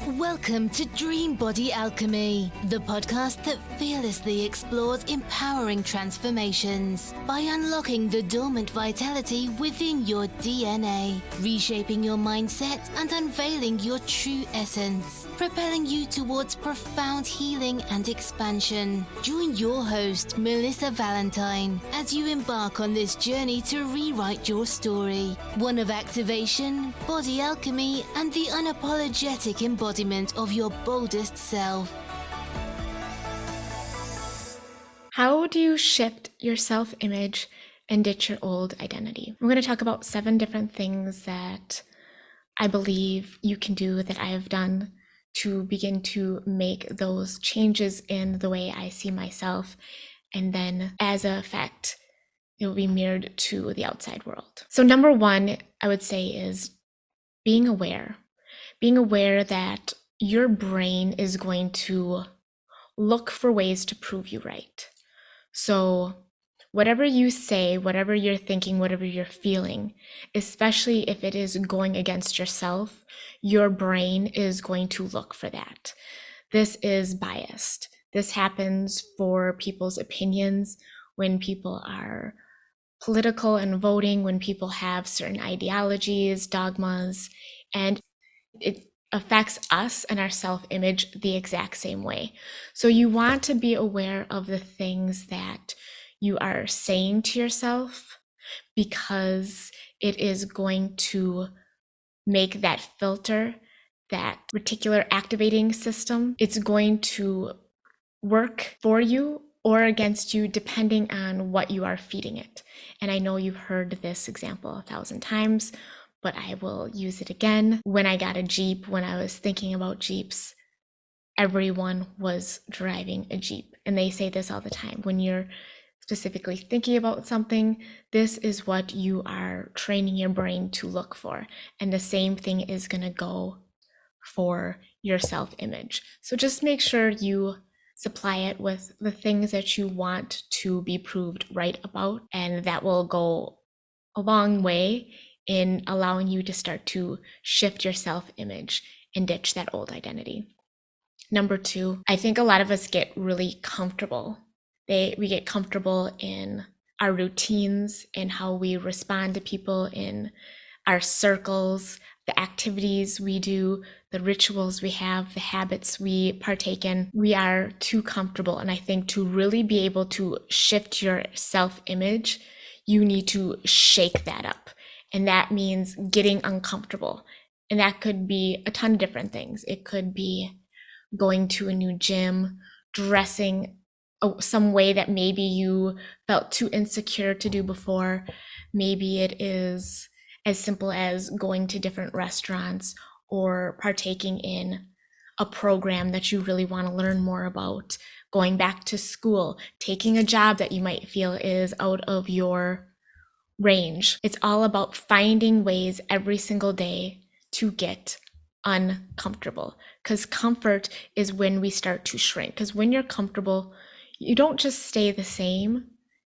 Welcome to Dream Body Alchemy, the podcast that fearlessly explores empowering transformations by unlocking the dormant vitality within your DNA, reshaping your mindset and unveiling your true essence, propelling you towards profound healing and expansion. Join your host, Melissa Valentine, as you embark on this journey to rewrite your story, one of activation, body alchemy, and the unapologetic embodiment of your boldest self. How do you shift your self-image and ditch your old identity? We're going to talk about 7 different things that I believe you can do, that I have done, to begin to make those changes in the way I see myself. And then as an effect, it will be mirrored to the outside world. So number 1, I would say, is being aware. Being aware that your brain is going to look for ways to prove you right. So whatever you say, whatever you're thinking, whatever you're feeling, especially if it is going against yourself, your brain is going to look for that. This is biased. This happens for people's opinions when people are political and voting, when people have certain ideologies, dogmas, and it affects us and our self-image the exact same way. So you want to be aware of the things that you are saying to yourself, because it is going to make that filter, that reticular activating system, it's going to work for you or against you depending on what you are feeding it. And I know you've heard this example 1,000 times, but I will use it again. When I got a Jeep, when I was thinking about Jeeps, everyone was driving a Jeep. And they say this all the time. When you're specifically thinking about something, this is what you are training your brain to look for. And the same thing is going to go for your self-image. So just make sure you supply it with the things that you want to be proved right about, and that will go a long way in allowing you to start to shift your self-image and ditch that old identity. Number 2, I think a lot of us get really comfortable. We get comfortable in our routines, in how we respond to people, in our circles, the activities we do, the rituals we have, the habits we partake in. We are too comfortable. And I think to really be able to shift your self-image, you need to shake that up. And that means getting uncomfortable. And that could be a ton of different things. It could be going to a new gym, dressing some way that maybe you felt too insecure to do before. Maybe it is as simple as going to different restaurants or partaking in a program that you really want to learn more about, going back to school, taking a job that you might feel is out of your range. It's all about finding ways every single day to get uncomfortable, because comfort is when we start to shrink. Because when you're comfortable, you don't just stay the same,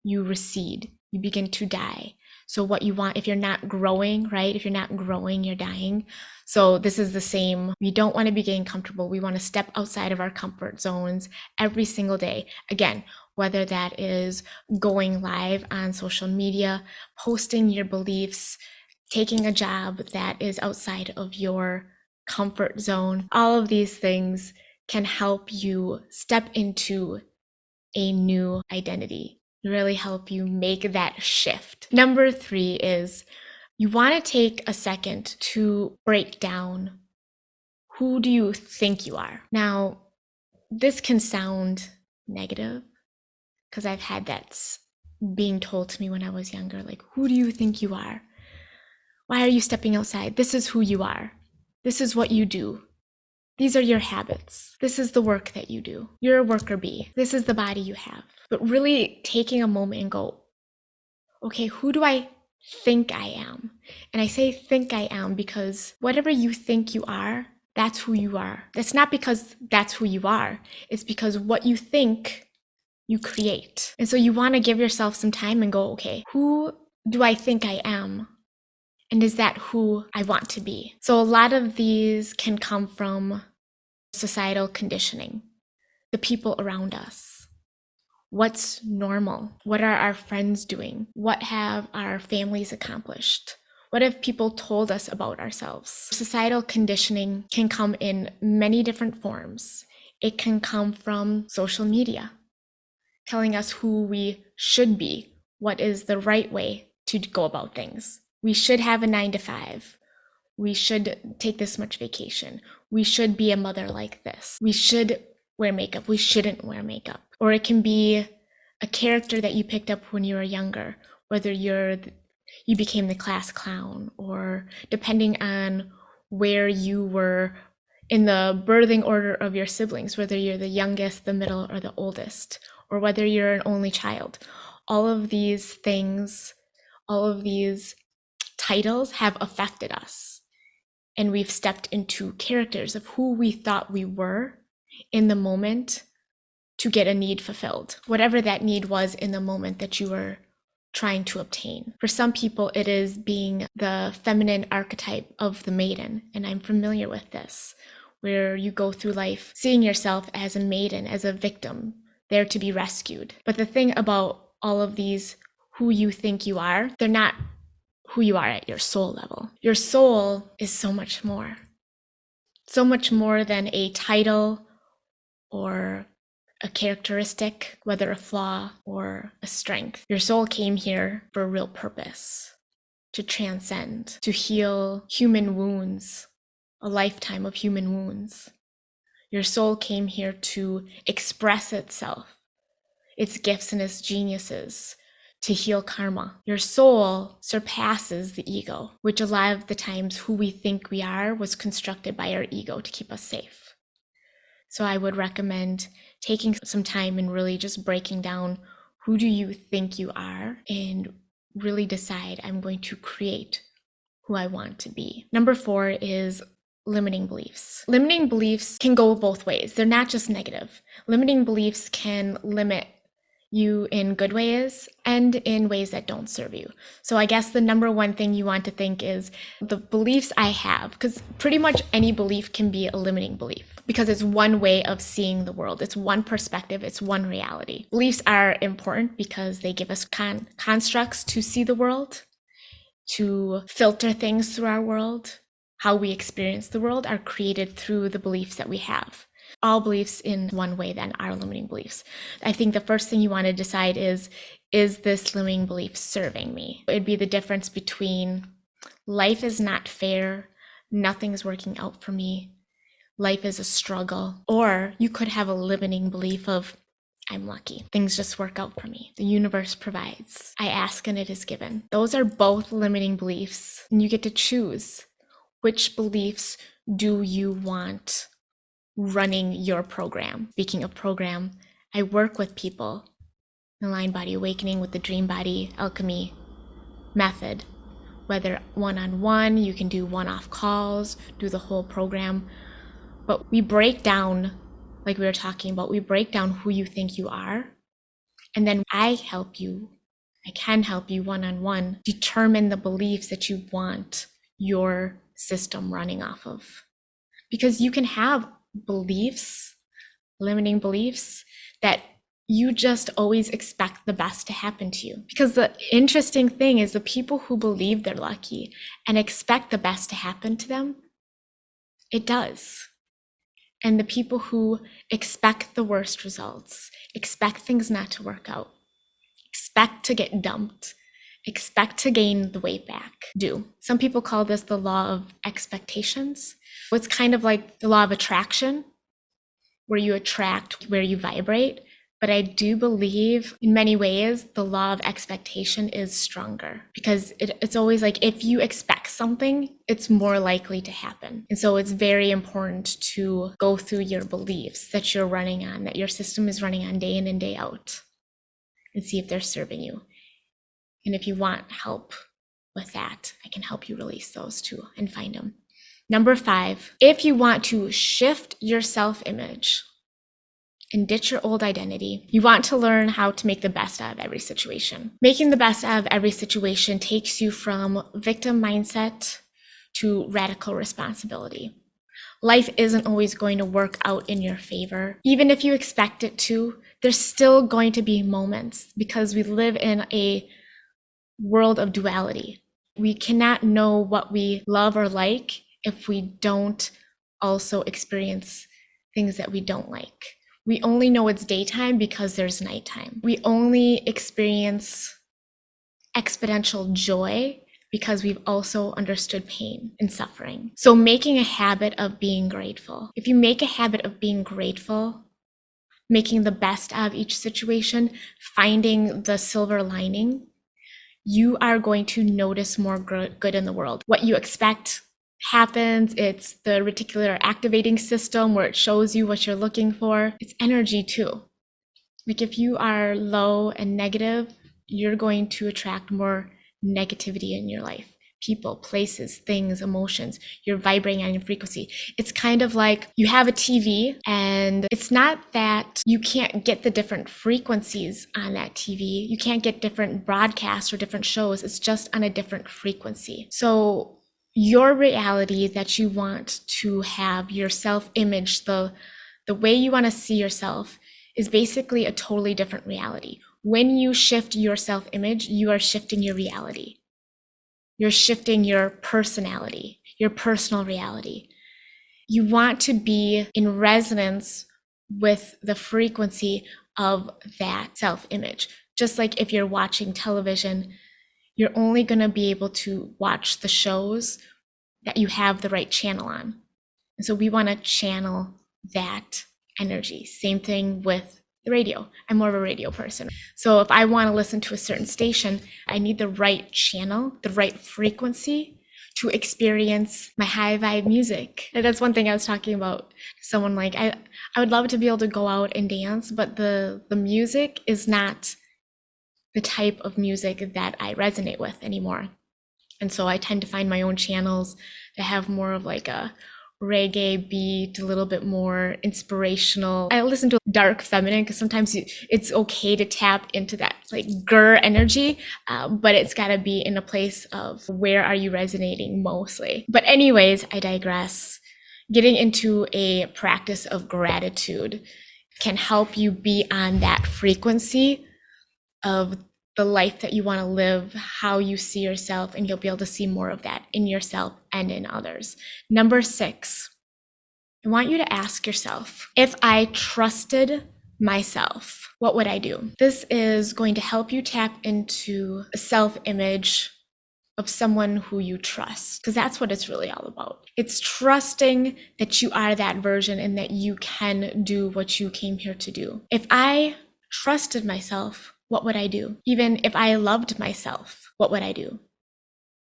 you recede, you begin to die. So what you want, if you're not growing, right? If you're not growing, you're dying. So this is the same. We don't want to be getting comfortable. We want to step outside of our comfort zones every single day. Again, whether that is going live on social media, posting your beliefs, taking a job that is outside of your comfort zone. All of these things can help you step into a new identity, really help you make that shift. Number 3 is you want to take a second to break down, who do you think you are? Now, this can sound negative, because I've had that being told to me when I was younger, like, who do you think you are? Why are you stepping outside? This is who you are. This is what you do. These are your habits. This is the work that you do. You're a worker bee. This is the body you have. But really taking a moment and go, okay, who do I think I am? And I say think I am because whatever you think you are, that's who you are. That's not because that's who you are. It's because what you think you create. And so you want to give yourself some time and go, okay, who do I think I am? And is that who I want to be? So a lot of these can come from societal conditioning, the people around us. What's normal? What are our friends doing? What have our families accomplished? What have people told us about ourselves? Societal conditioning can come in many different forms. It can come from social media, telling us who we should be, what is the right way to go about things. We should have a 9 to 5. We should take this much vacation. We should be a mother like this. We should wear makeup. We shouldn't wear makeup. Or it can be a character that you picked up when you were younger, whether you became the class clown, or depending on where you were in the birthing order of your siblings, whether you're the youngest, the middle, or the oldest, or whether you're an only child. All of these things, all of these titles have affected us. And we've stepped into characters of who we thought we were in the moment to get a need fulfilled, whatever that need was in the moment that you were trying to obtain. For some people, it is being the feminine archetype of the maiden, and I'm familiar with this, where you go through life seeing yourself as a maiden, as a victim, there to be rescued. But the thing about all of these, who you think you are, they're not who you are at your soul level. Your soul is so much more than a title or a characteristic, whether a flaw or a strength. Your soul came here for a real purpose, to transcend, to heal human wounds, a lifetime of human wounds. Your soul came here to express itself, its gifts and its geniuses, to heal karma. Your soul surpasses the ego, which a lot of the times who we think we are was constructed by our ego to keep us safe. So I would recommend taking some time and really just breaking down, who do you think you are, and really decide, I'm going to create who I want to be. Number 4 is limiting beliefs. Limiting beliefs can go both ways. They're not just negative. Limiting beliefs can limit you in good ways and in ways that don't serve you. So I guess the number one thing you want to think is the beliefs I have, because pretty much any belief can be a limiting belief, because it's one way of seeing the world. It's one perspective. It's one reality. Beliefs are important because they give us constructs to see the world, to filter things through our world. How we experience the world are created through the beliefs that we have. All beliefs in one way then are limiting beliefs. I think the first thing you want to decide is this limiting belief serving me? It'd be the difference between life is not fair, nothing's working out for me, life is a struggle, or you could have a limiting belief of, I'm lucky, things just work out for me, the universe provides, I ask and it is given. Those are both limiting beliefs, and you get to choose which beliefs do you want running your program. Speaking of program, I work with people in the Line Body Awakening with the Dream Body Alchemy method, whether one-on-one, you can do one-off calls, do the whole program, but we break down, like we were talking about, we break down who you think you are, and then I can help you one-on-one determine the beliefs that you want your system running off of. Because you can have beliefs, limiting beliefs, that you just always expect the best to happen to you. Because the interesting thing is the people who believe they're lucky and expect the best to happen to them, it does. And the people who expect the worst results, expect things not to work out, expect to get dumped, expect to gain the weight back, do. Some people call this the law of expectations. It's kind of like the law of attraction, where you attract where you vibrate. But I do believe in many ways the law of expectation is stronger, because it's always like, if you expect something, it's more likely to happen. And so it's very important to go through your beliefs that you're running on, that your system is running on day in and day out, and see if they're serving you. And if you want help with that, I can help you release those too and find them. Number 5, if you want to shift your self-image and ditch your old identity, you want to learn how to make the best out of every situation. Making the best out of every situation takes you from victim mindset to radical responsibility. Life isn't always going to work out in your favor. Even if you expect it to, there's still going to be moments because we live in a world of duality. We cannot know what we love or like if we don't also experience things that we don't like. We only know it's daytime because there's nighttime. We only experience exponential joy because we've also understood pain and suffering. So making a habit of being grateful. If you make a habit of being grateful, making the best out of each situation, finding the silver lining, you are going to notice more good in the world. What you expect happens. It's the reticular activating system where it shows you what you're looking for. It's energy too. Like if you are low and negative, you're going to attract more negativity in your life. People, places, things, emotions. You're vibrating on your frequency. It's kind of like you have a TV, and it's not that you can't get the different frequencies on that TV. You can't get different broadcasts or different shows. It's just on a different frequency. So your reality that you want to have, your self-image, the way you want to see yourself is basically a totally different reality. When you shift your self-image, you are shifting your reality. You're shifting your personality, your personal reality. You want to be in resonance with the frequency of that self-image. Just like if you're watching television, you're only going to be able to watch the shows that you have the right channel on. And so we want to channel that energy. Same thing with the radio. I'm more of a radio person. So if I want to listen to a certain station, I need the right channel, the right frequency to experience my high vibe music. And that's one thing I was talking about to someone. Like I would love to be able to go out and dance, but the music is not the type of music that I resonate with anymore. And so I tend to find my own channels that have more of like a reggae beat, a little bit more inspirational. I listen to dark feminine because sometimes it's okay to tap into that like grr energy, but it's got to be in a place of where are you resonating mostly. But anyways, I digress. Getting into a practice of gratitude can help you be on that frequency of the life that you want to live, how you see yourself, and you'll be able to see more of that in yourself and in others. Number 6, I want you to ask yourself, if I trusted myself, what would I do? This is going to help you tap into a self-image of someone who you trust, because that's what it's really all about. It's trusting that you are that version and that you can do what you came here to do. If I trusted myself, what would I do? Even if I loved myself, what would I do?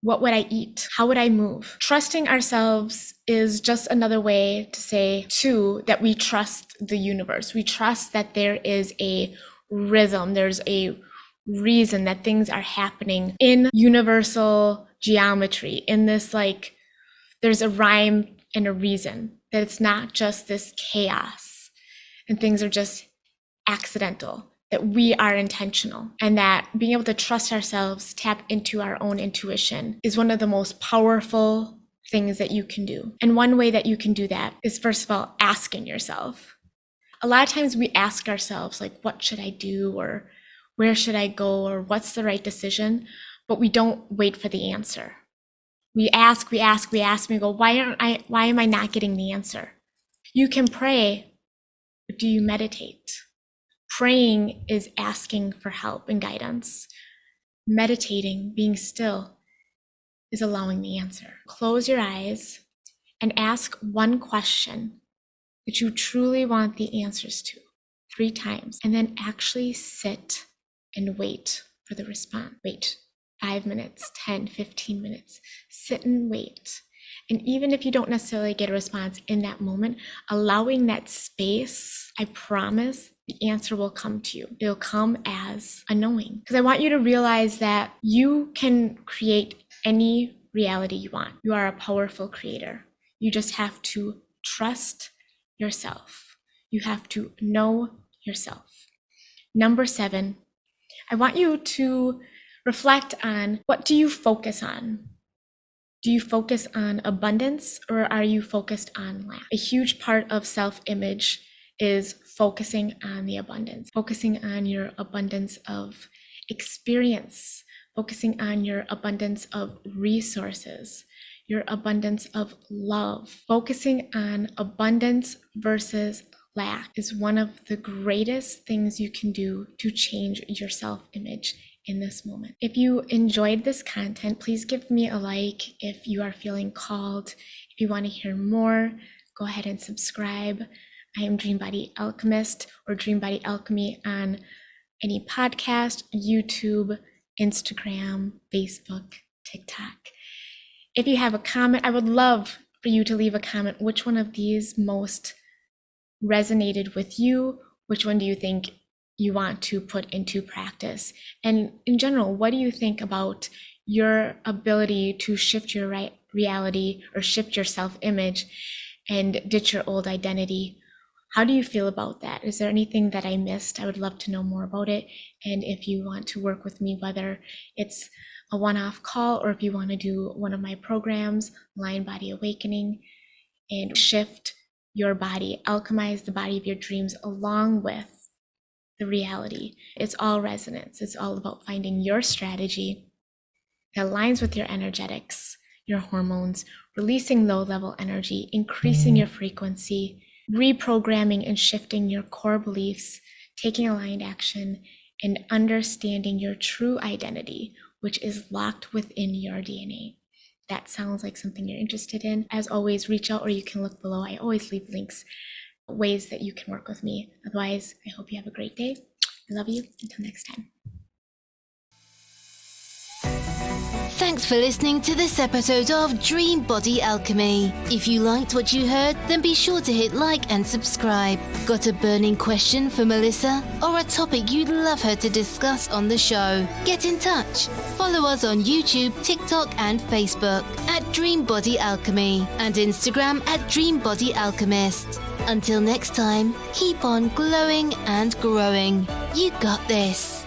What would I eat? How would I move? Trusting ourselves is just another way to say, too, that we trust the universe. We trust that there is a rhythm, there's a reason that things are happening in universal geometry, in this like, there's a rhyme and a reason, that it's not just this chaos and things are just accidental, that we are intentional, and that being able to trust ourselves, tap into our own intuition is one of the most powerful things that you can do. And one way that you can do that is, first of all, asking yourself. A lot of times we ask ourselves, like, what should I do? Or where should I go? Or what's the right decision? But we don't wait for the answer. We ask, and we go, why am I not getting the answer? You can pray, but do you meditate? Praying is asking for help and guidance. Meditating, being still, is allowing the answer. Close your eyes and ask one question that you truly want the answers to 3 times, and then actually sit and wait for the response. Wait 5 minutes, 10, 15 minutes. Sit and wait. And even if you don't necessarily get a response in that moment, allowing that space, I promise the answer will come to you. It'll come as a knowing. Because I want you to realize that you can create any reality you want. You are a powerful creator. You just have to trust yourself. You have to know yourself. Number 7, I want you to reflect on, what do you focus on? Do you focus on abundance or are you focused on lack? A huge part of self-image is focusing on the abundance, focusing on your abundance of experience, focusing on your abundance of resources, your abundance of love. Focusing on abundance versus lack is one of the greatest things you can do to change your self-image in this moment. If you enjoyed this content, please give me a like. If you are feeling called, if you want to hear more, go ahead and subscribe. I am Dream Body Alchemist or Dream Body Alchemy on any podcast, YouTube, Instagram, Facebook, TikTok. If you have a comment, I would love for you to leave a comment. Which one of these most resonated with you? Which one do you think you want to put into practice? And in general, what do you think about your ability to shift your reality or shift your self-image and ditch your old identity? How do you feel about that? Is there anything that I missed? I would love to know more about it. And if you want to work with me, whether it's a one-off call or if you want to do one of my programs, Lion Body Awakening, and shift your body, alchemize the body of your dreams along with the reality. It's all resonance. It's all about finding your strategy that aligns with your energetics, your hormones, releasing low-level energy, increasing your frequency, reprogramming and shifting your core beliefs, taking aligned action, and understanding your true identity, which is locked within your DNA. That sounds like something you're interested in. As always, reach out or you can look below. I always leave links, ways that you can work with me. Otherwise, I hope you have a great day. I love you. Until next time. Thanks for listening to this episode of Dream Body Alchemy. If you liked what you heard, then be sure to hit like and subscribe. Got a burning question for Melissa or a topic you'd love her to discuss on the show? Get in touch. Follow us on YouTube, TikTok, and Facebook at Dream Body Alchemy and Instagram at Dream Body Alchemist. Until next time, keep on glowing and growing. You got this.